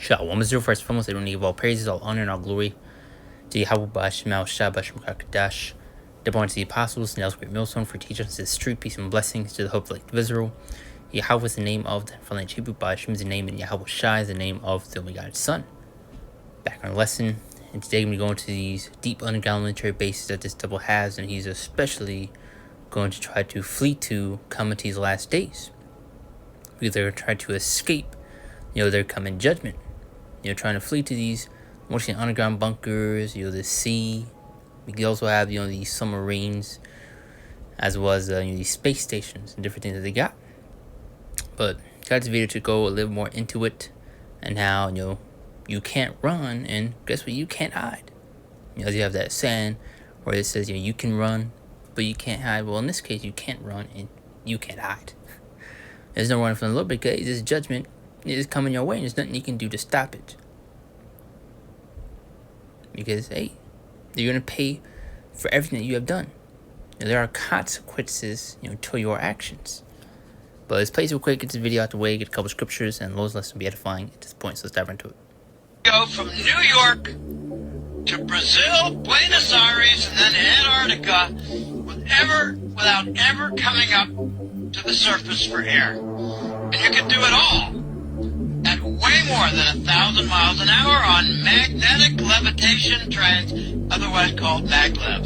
Shalom is your first foremost. I don't need all praises, all honor, and all glory to Yahweh Bashim al Shabbash Kadash. The born to the apostles, Nels great millstone for teaching us his truth, peace, and blessings to the hope of the Israel. Yahweh is the name of the from the Hebrew, Bashim is the name, and Yahweh Shai is the name of the only God's Son. Back on the lesson, and today we're going to these deep underground military bases that this devil has, and he's especially going to try to flee to come into these last days. Because they're trying to escape, their coming judgment. Trying to flee to these mostly underground bunkers, the sea. We can also have, these submarines, as well as, these space stations and different things that they got. But got this video to go a little more into it and how, you can't run, and guess what? You can't hide. You have that saying where it says, you can run, but you can't hide. Well, in this case, you can't run and you can't hide. There's no running from the Lord because this judgment is coming your way, and there's nothing you can do to stop it. Because, hey, you're going to pay for everything that you have done. There are consequences, to your actions. But let's play real quick, get this video out the way, get a couple scriptures, and Lord's lesson will be edifying at this point, so let's dive into it. Go from New York to Brazil, Buenos Aires, and then Antarctica without ever coming up to the surface for air. And you can do it all at way more than 1,000 miles an hour on magnetic levitation trains, otherwise called maglev.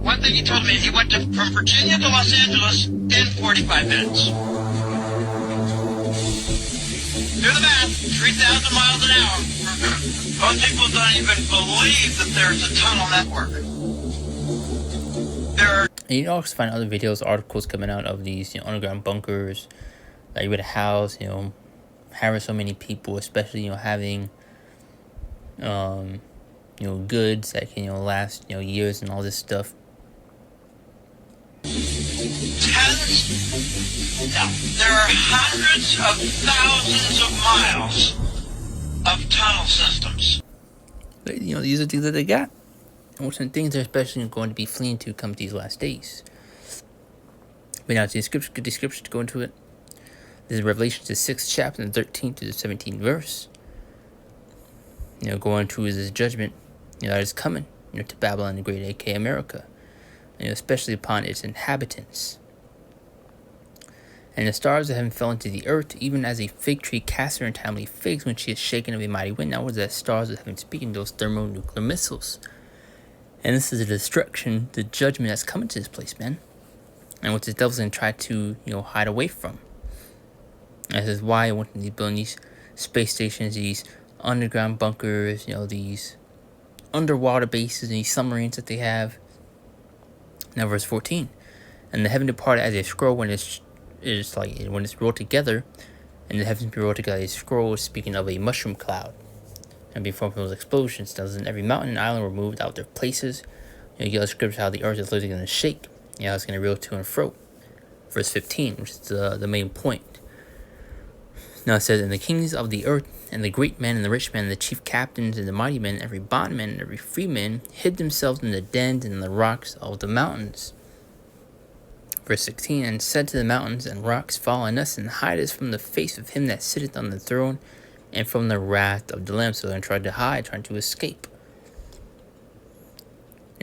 One thing he told me, he went from Virginia to Los Angeles in 45 minutes. Do the math, 3,000 miles an hour. Most people don't even believe that there's a tunnel network. And you can also find other videos, articles coming out of these underground bunkers that you would house, having so many people, especially, having, goods that can, last, years and all this stuff. There are hundreds of thousands of miles of tunnel systems. But, these are things that they got. And some things they're especially going to be fleeing to come to these last days. But now to the scripture, get the scripture to go into it. This is Revelation, the 6th chapter, the 13th to the 17th verse. Going to this judgment, that is coming, to Babylon the Great, aka America, especially upon its inhabitants. And the stars of heaven fell into the earth, even as a fig tree casts her untimely figs when she is shaken of a mighty wind. Now, what is that? Stars of heaven speaking, those thermonuclear missiles. And this is the destruction, the judgment that's coming to this place, man. And what the devil's going to try to, hide away from. And this is why I want to build these space stations, these underground bunkers, these underwater bases, and these submarines that they have. Now, verse 14. And the heaven departed as a scroll when it's rolled together, and the heavens be rolled together. A scroll is speaking of a mushroom cloud. And before those explosions, thus in every mountain and island were moved out their places. You get the scripture how the earth is literally going to shake. It's going to reel to and fro. Verse 15, which is the main point. Now it says, and the kings of the earth, and the great men, and the rich men, and the chief captains, and the mighty men, every bondman, and every free man, hid themselves in the dens and in the rocks of the mountains. Verse 16, and said to the mountains and rocks, fall on us, and hide us from the face of him that sitteth on the throne, and from the wrath of the Lamb. So they're trying to hide, trying to escape.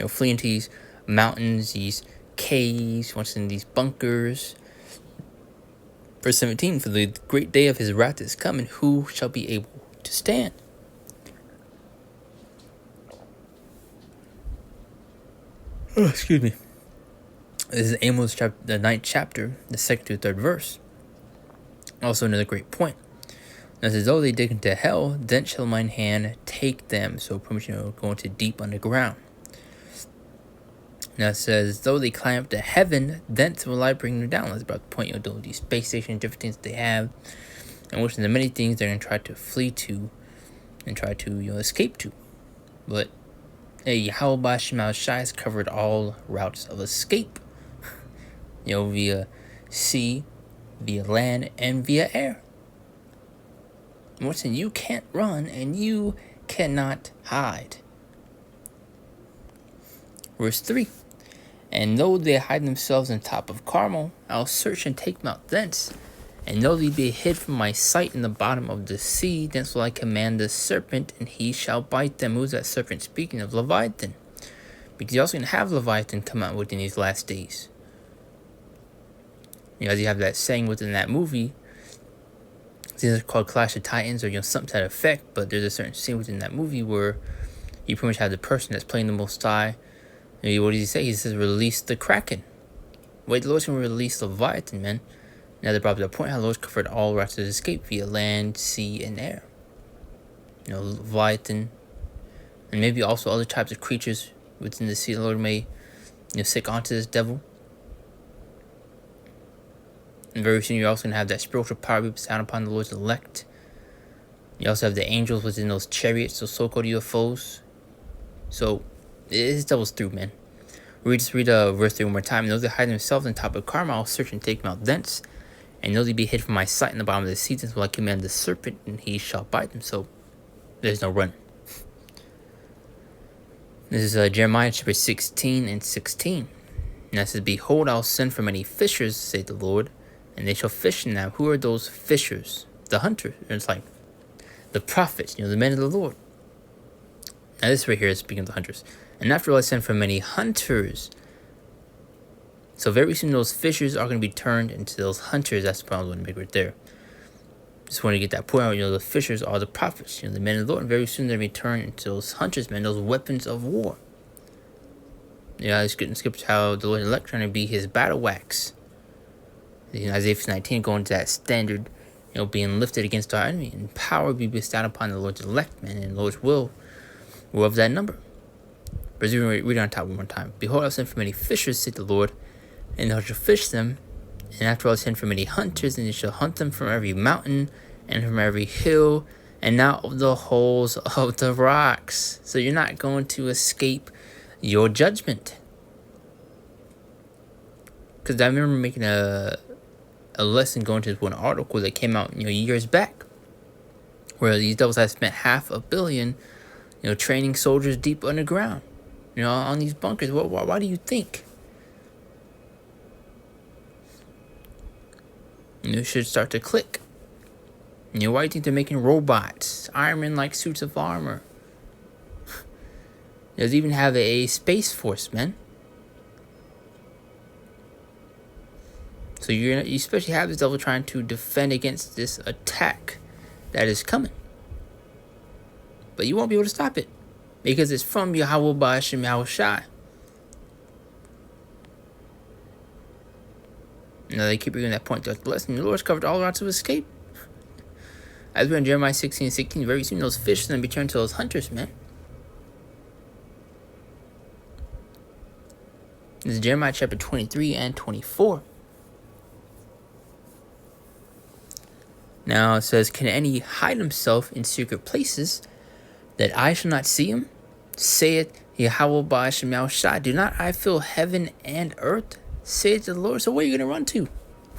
Fleeing to these mountains, these caves, once in these bunkers. Verse 17, for the great day of his wrath is come, and who shall be able to stand? Oh, excuse me. This is Amos chapter, the 9th chapter, the 2nd to 3rd verse. Also another great point. Now it says, though they dig into hell, then shall mine hand take them. So pretty much, going to deep underground. Now it says, though they climb up to heaven, thence will I bring them down. That's about the point, doing these space stations, different things that they have. And which are the many things they're going to try to flee to and try to, escape to. But, hey, Yahweh Shema Shai has covered all routes of escape. Via sea, via land, and via air. And what's in, you can't run and you cannot hide. Verse 3. And though they hide themselves on top of Carmel, I'll search and take them out thence, And know that ye be hid from my sight in the bottom of the sea. Thence will I command the serpent, and he shall bite them. Who's that serpent speaking of? Leviathan. Because you're also going to have Leviathan come out within these last days. As you have that saying within that movie, it's either called Clash of Titans or something to that effect, but there's a certain scene within that movie where you pretty much have the person that's playing the Most High. And what does he say? He says, release the Kraken. Wait, the Lord's going to release Leviathan, man. Now they brought up the point how the Lord's covered all routes of escape via land, sea, and air. Leviathan, and maybe also other types of creatures within the sea. The Lord may, sick onto this devil. And very soon you're also going to have that spiritual power be bestowed upon the Lord's elect. You also have the angels within those chariots, those so-called UFOs. So, this devil's through, man. Read verse 3 one more time. And those that hide themselves in the top of Carmel, I'll search and take them out thence. And those that be hid from my sight in the bottom of the sea, thence will I command the serpent, and he shall bite them. So, there's no running. This is Jeremiah chapter 16 and 16. And that says, behold, I'll send for many fishers, saith the Lord, and they shall fish. Now, who are those fishers? The hunters. It's like the prophets, the men of the Lord. Now, this right here is speaking of the hunters. And after all, I send for many hunters. So, very soon, those fishers are going to be turned into those hunters. That's the point I was going to make right there. Just want to get that point out. The fishers are the prophets, the men of the Lord. And very soon, they're going to be turned into those hunters, man, those weapons of war. It's good in scripture how the Lord elect trying to be his battle wax. Isaiah 19 going to that standard, being lifted against our enemy, and power be bestowed upon the Lord's elect, man, and the Lord's will of that number. But as we read on top one more time, behold, I send for many fishers, saith the Lord, and they shall fish them. And after all, I send for many hunters, and they shall hunt them from every mountain and from every hill, and out of the holes of the rocks. So you're not going to escape your judgment. Because I remember making a lesson going to this one article that came out years back, where these devils had spent $500 million training soldiers deep underground on these bunkers. Why do you think? It should start to click. Why do you think they're making robots, Iron Man-like suits of armor? They even have a space force, man. So you especially have this devil trying to defend against this attack that is coming. But you won't be able to stop it, because it's from Yahweh Ba'ashem Yahushai. Now they keep bringing that point throughout the lesson. The Lord's covered all routes of escape. As we're in Jeremiah 16 and 16, very soon those fish are going to be turned to those hunters, man. This is Jeremiah chapter 23 and 24. Now it says, can any hide himself in secret places, that I shall not see him? Saith Yahweh Ba'ashem Yahushai, do not I fill heaven and earth? Saith the Lord. So where are you going to run to?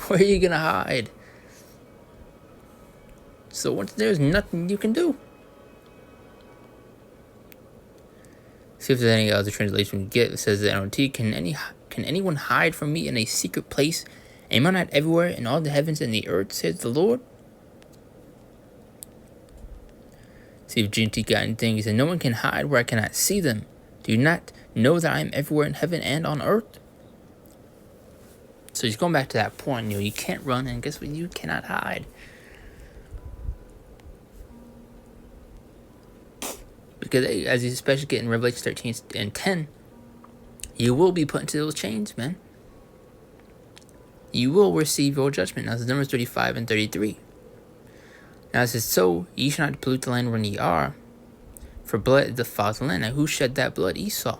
Where are you going to hide? So once there's nothing you can do. See if there's any other translation we get. It says the NLT, can anyone hide from me in a secret place? Am I not everywhere in all the heavens and the earth, says the Lord? See if GNT got anything. He said, no one can hide where I cannot see them. Do you not know that I am everywhere in heaven and on earth? So he's going back to that point. You can't run, and guess what? You cannot hide. Because as you especially get in Revelation 13 and 10, you will be put into those chains, man. You will receive your judgment. Now, this is Numbers 35 and 33. Now it says, so ye shall not pollute the land wherein ye are, for blood defiles the land. Now who shed that blood? Esau.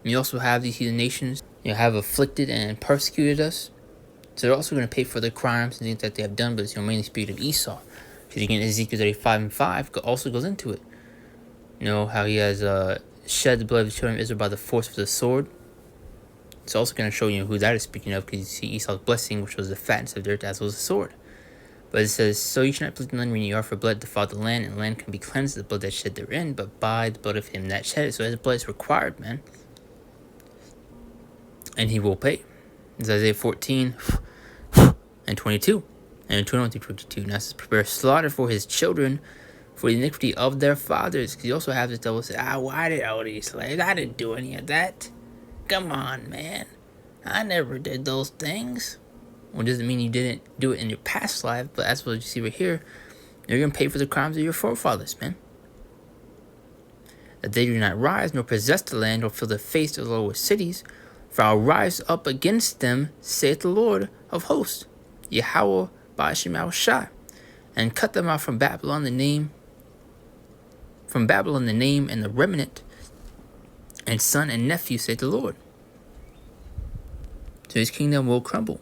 And you also have these heathen nations, have afflicted and persecuted us. So they're also going to pay for the crimes and things that they have done, but it's mainly speaking of Esau. Because again, Ezekiel 35 and 5 also goes into it. How he has shed the blood of the children of Israel by the force of the sword. It's also going to show you who that is speaking of, because you see Esau's blessing, which was the fatness of the earth, as was the sword. But it says, so you shall not pollute the land when ye are, for blood defiled the land, and the land can be cleansed of the blood that shed therein, but by the blood of him that shed it. So his blood is required, man. And he will pay. It's Isaiah 14 and 22. And 21 through 22. Now it says, prepare slaughter for his children for the iniquity of their fathers. Because you also have this devil say, why did all these slaves? I didn't do any of that. Come on, man. I never did those things. Well, it doesn't mean you didn't do it in your past life, but that's what you see right here. You're going to pay for the crimes of your forefathers, man. That they do not rise, nor possess the land, nor fill the face of the Lord with cities. For I'll rise up against them, saith the Lord of hosts, Yahweh Ba'ashem Shai, and cut them out from Babylon the name, and the remnant, and son and nephew, saith the Lord. So his kingdom will crumble.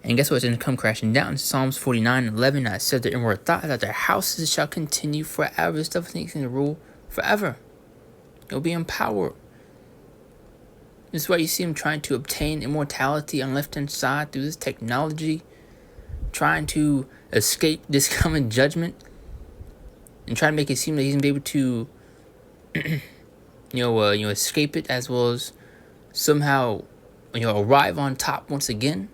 And guess what? It's going to come crashing down. Psalms 49:11. I said their inward thought that their houses shall continue forever. This stuff is going to rule forever. It'll be in power. This is why you see him trying to obtain immortality on the left-hand side through this technology, trying to escape this coming judgment, and trying to make it seem that he's going to be able to, escape it, as well as somehow, arrive on top once again.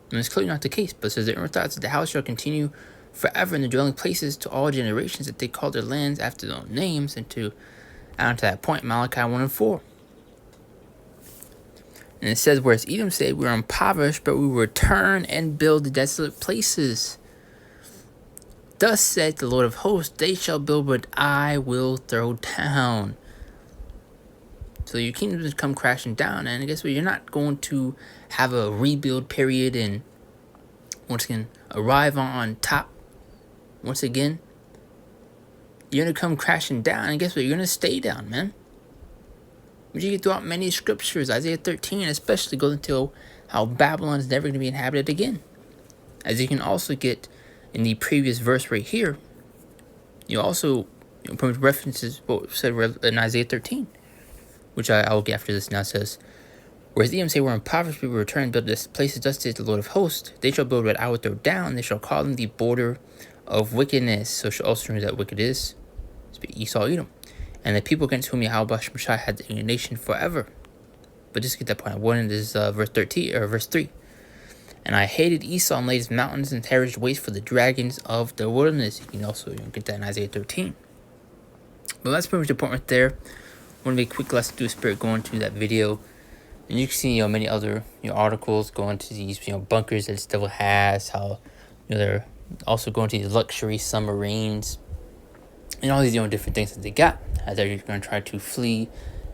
And it's clearly not the case, but it says the inward thoughts that the house shall continue forever in the dwelling places to all generations, that they call their lands after their own names, and to that point, Malachi 1:4. And it says, whereas Edom said, we are impoverished, but we will return and build the desolate places. Thus said the Lord of hosts, they shall build, but I will throw down. So your kingdom has come crashing down, and guess what? You're not going to have a rebuild period and once again arrive on top. Once again, you're going to come crashing down, and guess what? You're going to stay down, man. But you get throughout many scriptures. Isaiah 13 especially goes into how Babylon is never going to be inhabited again. As you can also get in the previous verse right here, you also references what was said in Isaiah 13. Which I will get after this. Now it says, whereas Edom say, we're impoverished, we will return and build this places, thus saith the Lord of hosts. They shall build what I will throw down. They shall call them the border of wickedness. So shall also know that wicked is Esau, Edom. And the people against whom Yahweh Ba'ashem Shai had the indignation forever. But just get that point. One is verse 3. And I hated Esau and laid his mountains and terraced waste for the dragons of the wilderness. You can also get that in Isaiah 13. But that's pretty much the point right there. I want to make a quick lesson through Spirit going to that video, and you can see many other articles going to these bunkers that this devil has, how they're also going to these luxury submarines and all these different things that they got as they're going to try to flee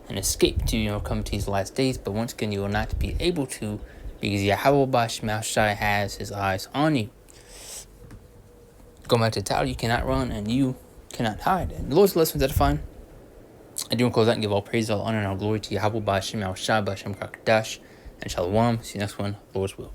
and escape to come to these last days. But once again, you will not be able to, because Yahweh Ba'ashem Shai has his eyes on you. Go back to the title, you cannot run and you cannot hide. And the Lord's lessons edifying. I do want to close out and give all praise, all honor, and all glory to Yahweh Ba'ashem Shai Ba'ashem Kakadash, and Shalom. See you next one, Lord's will.